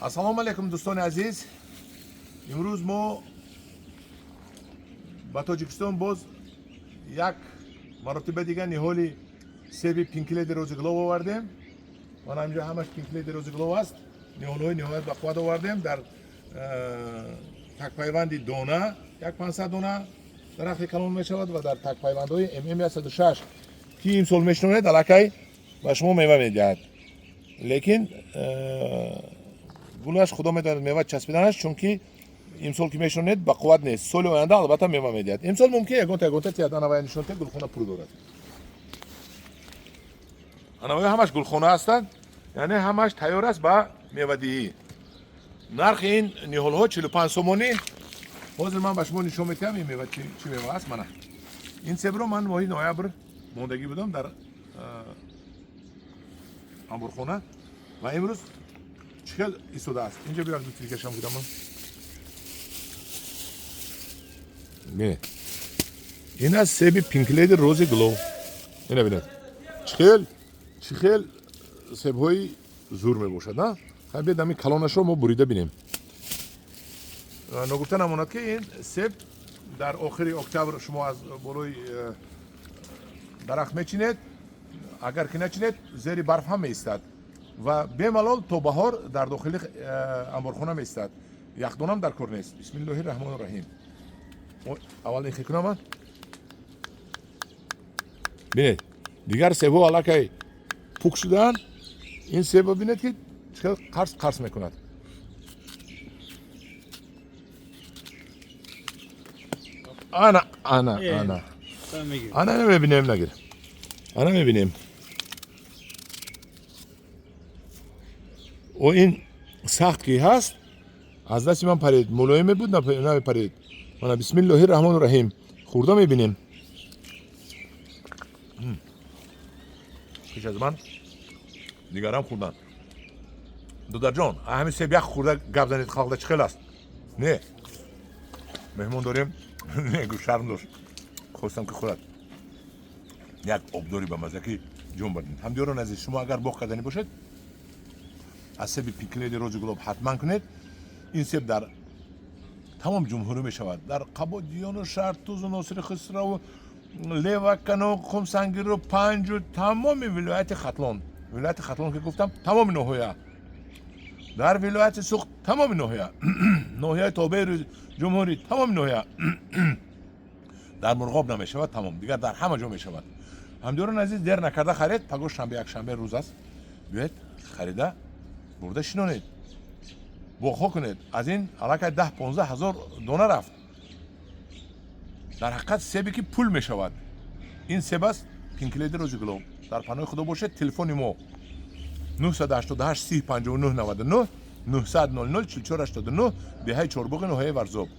ассалому алайкум дӯстони азиз. имрӯз мо ба тоҷикистон боз як маротиба дигар ниҳоли себи пинкледи розиглов овардем. ман ҳамҷо ҳамаш пинкледи розиглов аст. ниҳолҳои ниҳоят бақувват овардем дар такпайванди дона як 500 дона дарахти калон мешавад ва дар такпайвандҳои mm106 ки имсол мешунонед аллакай ба шумо мева медиҳад. лекин гулаш худо медонад мева часпиданаш, чунки имсол ки мешунонед ба қувват нест. соли оянда албатта мева медиҳад. имсол мумкин ягонта тиаданавая нишонте гулхона пур дорад. анавая ҳамаш гулхона ҳастанд, яъне ҳамаш тайёр аст ба мевадиҳӣ. нархи ин ниҳолҳо 45 сомонӣ. ҳозир ман ба шумо нишон медиҳам ин мева чӣ мева аст. мана ин себро ман моҳи ноябр мондагӣ будам дар амборхона ва имрӯз чӣ хел истодааст. инҷо биёр дустри кашам будам ман. бинед, ин аст себи пинкледи рози глов. ина бинед чӣ хел себҳои зур мебошад. на хай биед ҳамин калонашро мо бурида бинем. ногуфта намонад ки ин себ дар охири октябр шумо аз болои дарахт мечинед. агар ки начинед зери барф ҳам меистад ва бемалол то баҳор дар дохили амборхона меистад. яхдонам дар кор нест. бисмиллоҳи раҳмони раҳим. аввал ин хикунам ман. бинед, дигар себҳо аллакай пук шудаанд. ин себо бинед ки чӣ қарс мекунад. ана мебинем нагир. ана мебинем. о ин сахт ки ҳаст, аз дасти ман парид. мулоим мебуд, намепарид. мана бисмиллоҳи раҳмони раҳим. хурда мебинем. пеш аз ман дигарам хурдан. додарҷон, ҳамин себ як хурда гап занед халқда чӣ хел аст? не меҳмон дорем. негӯ шарм дошт. хостам ки хӯрад. як обдори ба мазаки ҷон бардем. ҳамдиёрон азиз, шумо агар боғ карданӣ бошед аз себи пинкледи рози гулоб ҳатман кунед. ин себ дар тамом ҷумҳурӣ мешавад. дар қабодиёну шаҳртузу носири хисраву левакану хумсангиру панҷу тамоми вилояти хатлон. вилояти хатлон ки гуфтам тамоми ноҳия. дар вилояти суғд тамоми ноҳия. ноҳияи тобеи ҷумҳурӣ тамоми ноҳия. дар мурғоб намешавад тамом. дигар дар ҳама ҷо мешавад. ҳамдиёрон азиз, дер накарда харед. паго шанбе якшанбе рӯз аст. биёед харида бурда шинонед. боғҳо кунед. аз ин аллакай 10-15 ҳазор дона рафт. дар ҳақиқат себе ки пул мешавад. ин себ аст пинкледи рози гулоб. дар паноҳи худо бошед. телефони мо 988 30 59 99 900 00 44 89 деҳаи чорбоғи ноҳияи варзоб.